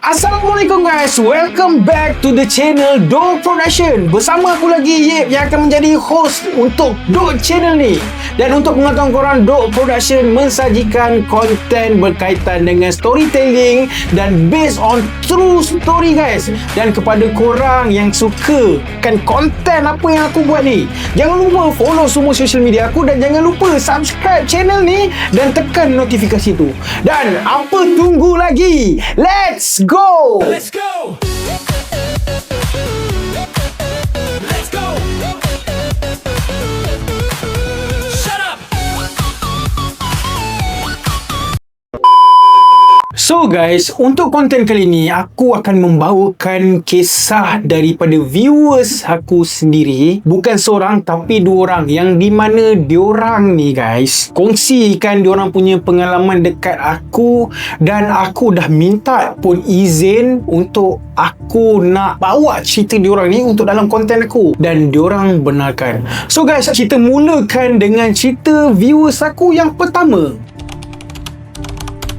Assalamualaikum guys, welcome back to the channel Do Production. Bersama aku lagi Yip yang akan menjadi host untuk Do Channel ni. Dan untuk pengetahuan korang, Do Production mensajikan konten berkaitan dengan storytelling dan based on true story guys. Dan kepada korang yang suka kan konten apa yang aku buat ni, jangan lupa follow semua social media aku dan jangan lupa subscribe channel ni dan tekan notifikasi tu. Dan apa tunggu lagi? Let's go! Let's go! Let's go! Shut up! So guys, untuk konten kali ni aku akan membawakan kisah daripada viewers aku sendiri. Bukan seorang tapi dua orang, yang di mana diorang ni guys kongsikan diorang punya pengalaman dekat aku. Dan aku dah minta pun izin untuk aku nak bawa cerita diorang ni untuk dalam konten aku, dan diorang benarkan. So guys, kita mulakan dengan cerita viewers aku yang pertama.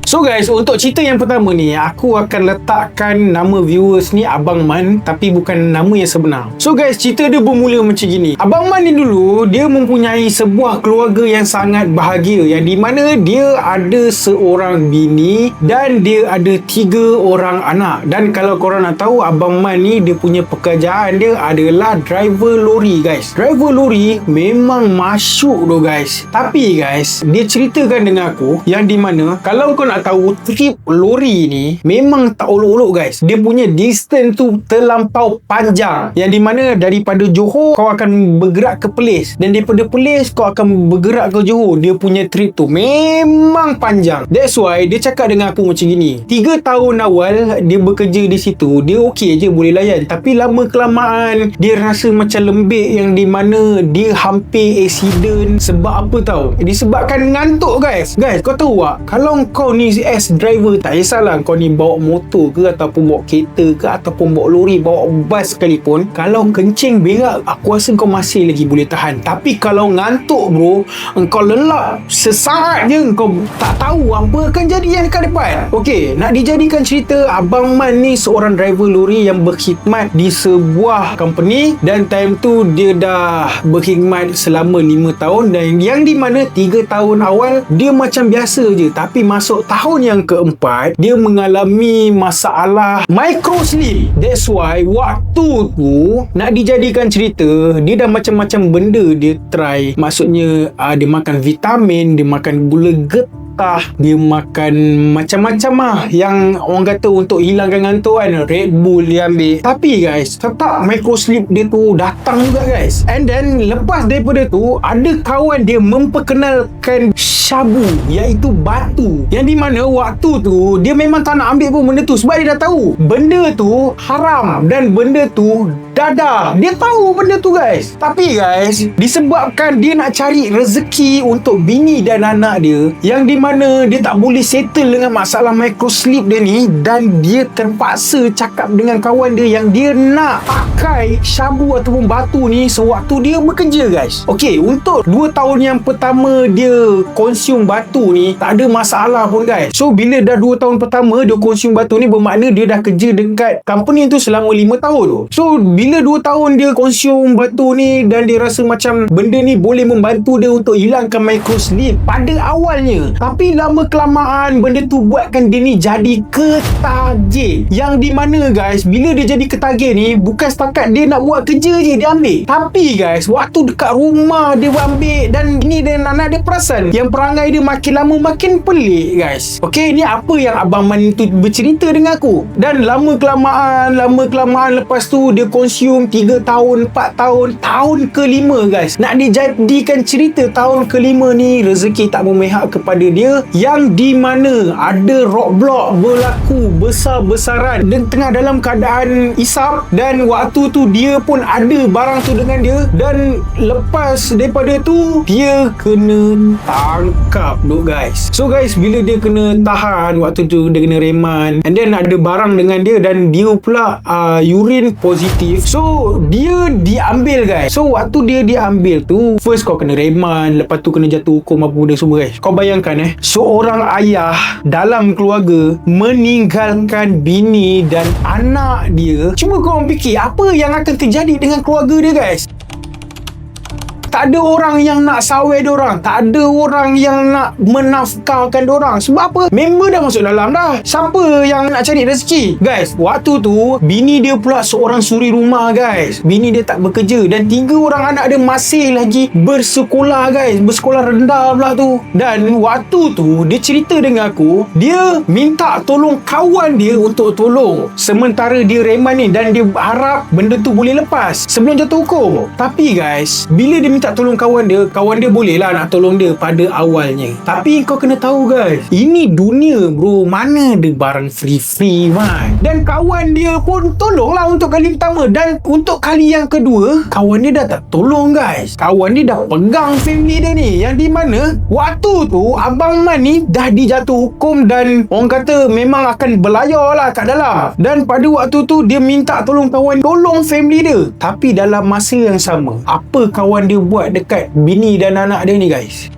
So guys, untuk cerita yang pertama ni, aku akan letakkan nama viewers ni Abang Man, tapi bukan nama yang sebenar. So guys, cerita dia bermula macam gini. Abang Man ni dulu, dia mempunyai sebuah keluarga yang sangat bahagia, yang di mana dia ada seorang bini dan dia ada 3 orang anak. Dan kalau korang nak tahu, Abang Man ni dia punya pekerjaan dia adalah driver lori guys. Driver lori memang masyuk tu guys. Tapi guys, dia ceritakan dengan aku yang di mana kalau kau nak tahu, trip lori ni memang tak olok-olok guys. Dia punya distance tu terlampau panjang, yang di mana daripada Johor kau akan bergerak ke Perlis, dan daripada Perlis kau akan bergerak ke Johor. Dia punya trip tu memang panjang. That's why dia cakap dengan aku macam gini, 3 tahun awal dia bekerja di situ, dia okey je, boleh layan. Tapi lama kelamaan dia rasa macam lembik, yang di mana dia hampir accident. Sebab apa tahu? Disebabkan ngantuk guys. Guys, kau tahu tak, kalau kau ni as driver, tak kisahlah kau ni bawa motor ke, ataupun bawa kereta ke, ataupun bawa lori, bawa bas sekalipun, kalau kencing berak, aku rasa kau masih lagi boleh tahan. Tapi kalau ngantuk bro, engkau lelap sesaat je, kau tak tahu apa akan jadi yang dekat depan. Okey, nak dijadikan cerita, Abang Man ni seorang driver lori yang berkhidmat di sebuah company, dan time tu dia dah berkhidmat selama 5 tahun, dan yang di mana 3 tahun awal dia macam biasa je. Tapi masuk tahun yang keempat, dia mengalami masalah microslip. That's why waktu tu nak dijadikan cerita, dia dah macam-macam benda dia try. Maksudnya dia makan vitamin, dia makan gula getah, dia makan macam-macam lah yang orang kata untuk hilangkan ngantuk kan. Red Bull dia ambil, tapi guys tetap microslip dia tu datang juga guys. And then lepas daripada tu, ada kawan dia memperkenalkan syabu, iaitu batu, yang di mana waktu tu dia memang tak nak ambil pun benda tu, sebab dia dah tahu benda tu haram dan benda tu dadah. Dia tahu benda tu guys. Tapi guys, disebabkan dia nak cari rezeki untuk bini dan anak dia, yang di mana dia tak boleh settle dengan masalah microslip dia ni, dan dia terpaksa cakap dengan kawan dia yang dia nak pakai syabu ataupun batu ni sewaktu dia bekerja guys. Okey, untuk 2 tahun yang pertama dia consume batu ni, tak ada masalah pun guys. So bila dah 2 tahun pertama dia consume batu ni, bermakna dia dah kerja dekat company tu selama 5 tahun tu. So bila 2 tahun dia consume batu ni, dan dia rasa macam benda ni boleh membantu dia untuk hilangkan microslip pada awalnya. Tapi lama kelamaan benda tu buatkan dia ni jadi ketagih, yang di mana guys, bila dia jadi ketagih ni, bukan setakat dia nak buat kerja je dia ambil, tapi guys waktu dekat rumah dia ambil, dan ini dan anak dia perasan yang perangai dia makin lama makin pelik guys. Okey, ni apa yang Abang Man tu bercerita dengan aku. Dan lama kelamaan lepas tu dia consume 3 tahun, 4 tahun, tahun ke-5 guys. Nak dijadikan cerita, tahun ke-5 ni rezeki tak memihak kepada dia, yang di mana ada roadblock berlaku besar-besaran dan tengah dalam keadaan isap, dan waktu tu dia pun ada barang tu dengan dia, dan lepas daripada tu dia kena tangkap tu guys. So guys, bila dia kena tahan, waktu tu dia kena reman, and then ada barang dengan dia, dan dia pula urine positif. So dia diambil guys. So waktu dia diambil tu, first kau kena reman, lepas tu kena jatuh hukum apa benda semua guys. Kau bayangkan seorang ayah dalam keluarga meninggalkan bini dan anak dia. Cuma kau fikir apa yang akan terjadi dengan keluarga dia guys. Tak ada orang yang nak sawai diorang. Tak ada orang yang nak menafkahkan diorang. Sebab apa? Member dah masuk dalam dah. Siapa yang nak cari rezeki? Guys, waktu tu bini dia pula seorang suri rumah guys. Bini dia tak bekerja dan 3 orang anak dia masih lagi bersekolah guys. Bersekolah rendah pula tu. Dan waktu tu dia cerita dengan aku, dia minta tolong kawan dia untuk tolong sementara dia reman ni, dan dia harap benda tu boleh lepas sebelum jatuh hukum. Tapi guys, bila dia minta tolong kawan dia boleh lah nak tolong dia pada awalnya. Tapi kau kena tahu guys, ini dunia bro, mana ada barang free-free man. Dan kawan dia pun tolong lah untuk kali pertama, dan untuk kali yang kedua kawan dia dah tak tolong guys. Kawan dia dah pegang family dia ni, yang di mana waktu tu Abang Man ni dah dijatuh hukum dan orang kata memang akan belayar lah kat dalam. Dan pada waktu tu dia minta tolong kawan, tolong family dia. Tapi dalam masa yang sama, apa kawan dia buat dekat bini dan anak dia ni guys?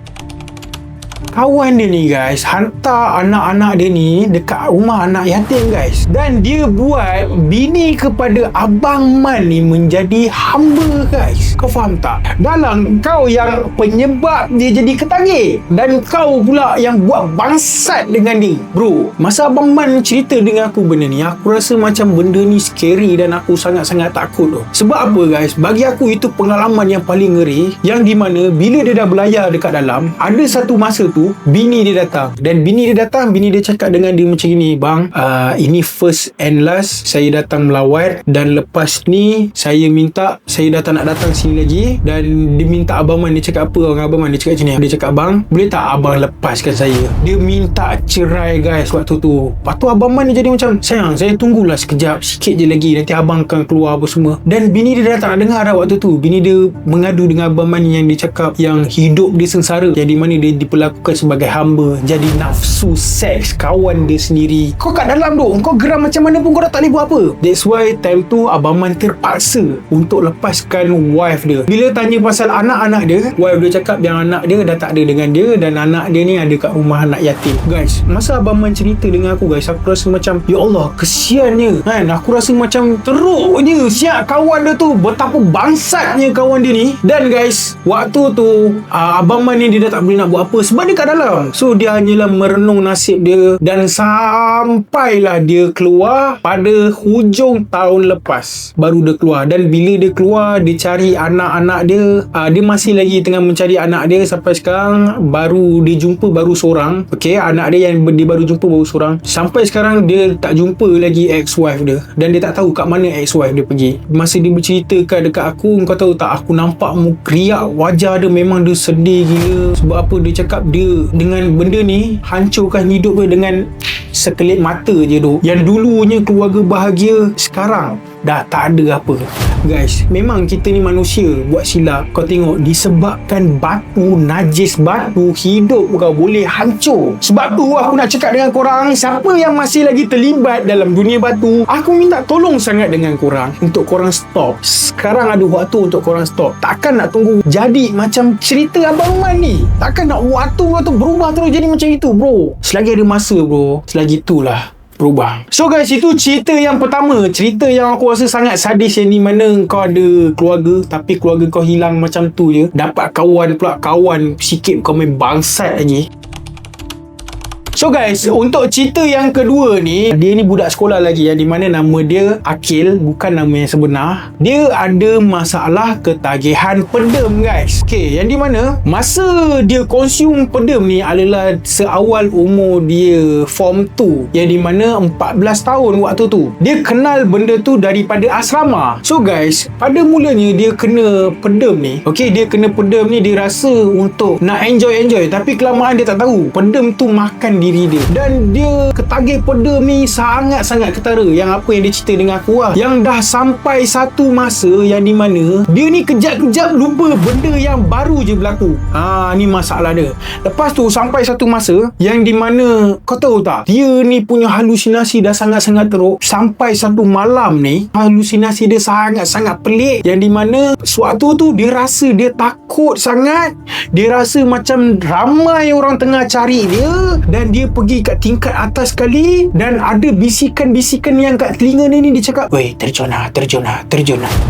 Kawan dia ni guys hantar anak-anak dia ni dekat rumah anak yatim guys. Dan dia buat bini kepada Abang Man ni menjadi hamba guys. Kau faham tak? Dalam kau yang penyebab dia jadi ketagih, dan kau pula yang buat bangsat dengan dia. Bro, masa Abang Man cerita dengan aku benda ni, aku rasa macam benda ni scary dan aku sangat-sangat takut tu. Sebab apa guys? Bagi aku itu pengalaman yang paling ngeri, yang di mana bila dia dah berlayar dekat dalam, ada satu masa tu bini dia datang. Dan bini dia cakap dengan dia macam ni, bang, ini first and last saya datang melawat, dan lepas ni saya minta, saya dah tak nak datang sini lagi. Dan dia minta Abang Man, dia cakap apa orang Abang Man, dia cakap macam ni, dia cakap, bang, boleh tak abang lepaskan saya? Dia minta cerai guys waktu tu. Lepas tu Abang Man ni jadi macam, sayang, saya tunggulah sekejap, sikit je lagi, nanti abang akan keluar apa semua. Dan bini dia dah tak nak dengar dah waktu tu. Bini dia mengadu dengan Abang Man yang dia cakap yang hidup dia sengsara, yang di mana dia diperlakukan sebagai hamba, jadi nafsu seks kawan dia sendiri. Kau kat dalam tu, kau geram macam mana pun kau dah tak boleh buat apa. That's why time tu Abang Man terpaksa untuk lepaskan wife dia. Bila tanya pasal anak-anak dia, wife dia cakap yang anak dia dah tak ada dengan dia, dan anak dia ni ada kat rumah anak yatim. Guys, masa Abang Man cerita dengan aku guys, aku rasa macam, ya Allah, kesiannya kan. Aku rasa macam teruknya siap kawan dia tu, betapa bangsatnya kawan dia ni. Dan guys, waktu tu Abang Man ni dia dah tak boleh nak buat apa sebab dia kat dalam. So dia hanyalah merenung nasib dia, dan sampailah dia keluar pada hujung tahun lepas baru dia keluar. Dan bila dia keluar, dia cari anak-anak dia, dia masih lagi tengah mencari anak dia. Sampai sekarang baru dia jumpa baru seorang. Okay, anak dia yang dia baru jumpa baru seorang. Sampai sekarang dia tak jumpa lagi ex-wife dia, dan dia tak tahu kat mana ex-wife dia pergi. Masa dia berceritakan dekat aku, kau tahu tak, aku nampak riak wajah dia, memang dia sedih gila. Sebab apa? Dia cakap dia dengan benda ni hancurkan hidup dia dengan sekelip mata je tu. Yang dulunya keluarga bahagia, sekarang dah tak ada apa. Guys, memang kita ni manusia buat silap. Kau tengok, disebabkan batu, najis batu, hidup kau boleh hancur. Sebab tu aku nak cakap dengan korang, siapa yang masih lagi terlibat dalam dunia batu, aku minta tolong sangat dengan korang untuk korang stop. Sekarang ada waktu untuk korang stop. Takkan nak tunggu jadi macam cerita Abang Man ni. Takkan nak waktu berubah terus jadi macam itu bro. Selagi ada masa bro, selagi itulah berubah. So guys, itu cerita yang pertama. Cerita yang aku rasa sangat sadis, yang di mana kau ada keluarga tapi keluarga kau hilang macam tu je. Dapat kawan pula, kawan sikit kau main bangsat lagi. So guys, untuk cerita yang kedua ni, dia ni budak sekolah lagi, yang di mana nama dia Akil, bukan nama yang sebenar. Dia ada masalah ketagihan pedem guys. Okay, yang di mana masa dia consume pedem ni adalah seawal umur dia form 2, yang di mana 14 tahun waktu tu. Dia kenal benda tu daripada asrama. So guys, pada mulanya dia kena pedem ni. Okay, dia kena pedem ni, dia rasa untuk nak enjoy, tapi kelamaan dia tak tahu pedem tu makan dia diri dia. Dan dia ketagih pedam ni sangat-sangat ketara. Yang apa yang dia cerita dengan aku lah, yang dah sampai satu masa yang di mana dia ni kejap-kejap lupa benda yang baru je berlaku. Ni masalah dia. Lepas tu sampai satu masa yang di mana, kau tahu tak, dia ni punya halusinasi dah sangat-sangat teruk. Sampai satu malam ni halusinasi dia sangat-sangat pelik, yang di mana suatu tu dia rasa dia takut sangat. Dia rasa macam ramai orang tengah cari dia, dan dia pergi kat tingkat atas sekali, dan ada bisikan-bisikan yang kat telinga dia ni, dia cakap, "Weh, terjun lah."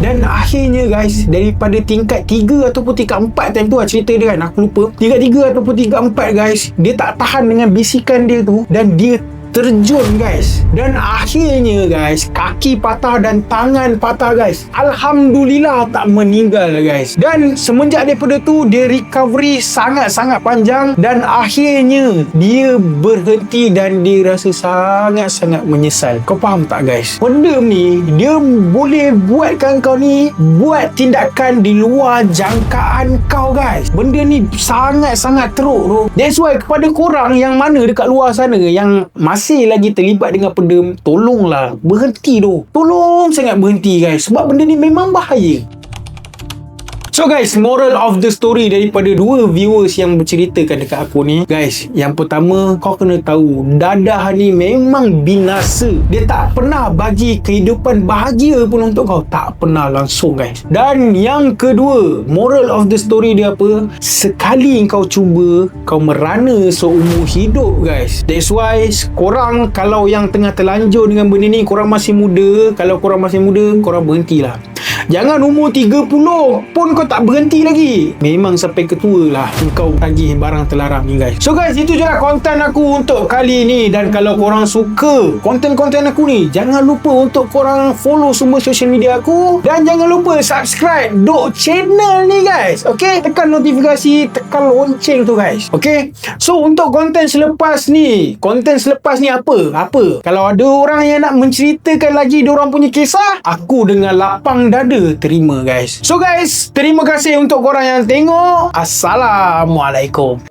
Dan akhirnya guys, daripada tingkat 3 ataupun tingkat 4 time tu lah cerita dia kan, aku lupa, tingkat 3 ataupun tingkat 4 guys, dia tak tahan dengan bisikan dia tu, dan dia terjun guys. Dan akhirnya guys, kaki patah dan tangan patah guys. Alhamdulillah tak meninggal guys. Dan semenjak daripada tu dia recovery sangat-sangat panjang, dan akhirnya dia berhenti dan dia rasa sangat-sangat menyesal. Kau faham tak guys? Pedam ni dia boleh buatkan kau ni buat tindakan di luar jangkaan kau guys. Benda ni sangat-sangat teruk tu. That's why kepada korang yang mana dekat luar sana yang masih lagi terlibat dengan pedam, tolonglah berhenti tu. Tolong sangat berhenti guys, sebab benda ni memang bahaya. So guys, moral of the story daripada dua viewers yang berceritakan dekat aku ni guys, yang pertama, kau kena tahu dadah ni memang binasa. Dia tak pernah bagi kehidupan bahagia pun untuk kau, tak pernah langsung guys. Dan yang kedua, moral of the story dia apa? Sekali kau cuba, kau merana seumur hidup guys. That's why korang kalau yang tengah terlanjur dengan benda ni, korang masih muda. Kalau korang masih muda, korang berhentilah. Jangan umur 30 pun kau tak berhenti lagi. Memang sampai ketua lah kau tagih barang terlarang ni guys. So guys, itu je lah konten aku untuk kali ni. Dan kalau korang suka konten-konten aku ni, jangan lupa untuk korang follow semua social media aku. Dan jangan lupa subscribe Dok channel ni guys. Okay, tekan notifikasi, tekan lonceng tu guys. Okay, so untuk konten selepas ni apa? Kalau ada orang yang nak menceritakan lagi diorang punya kisah, aku dengan lapang dada terima guys. So guys, terima kasih untuk korang yang tengok. Assalamualaikum.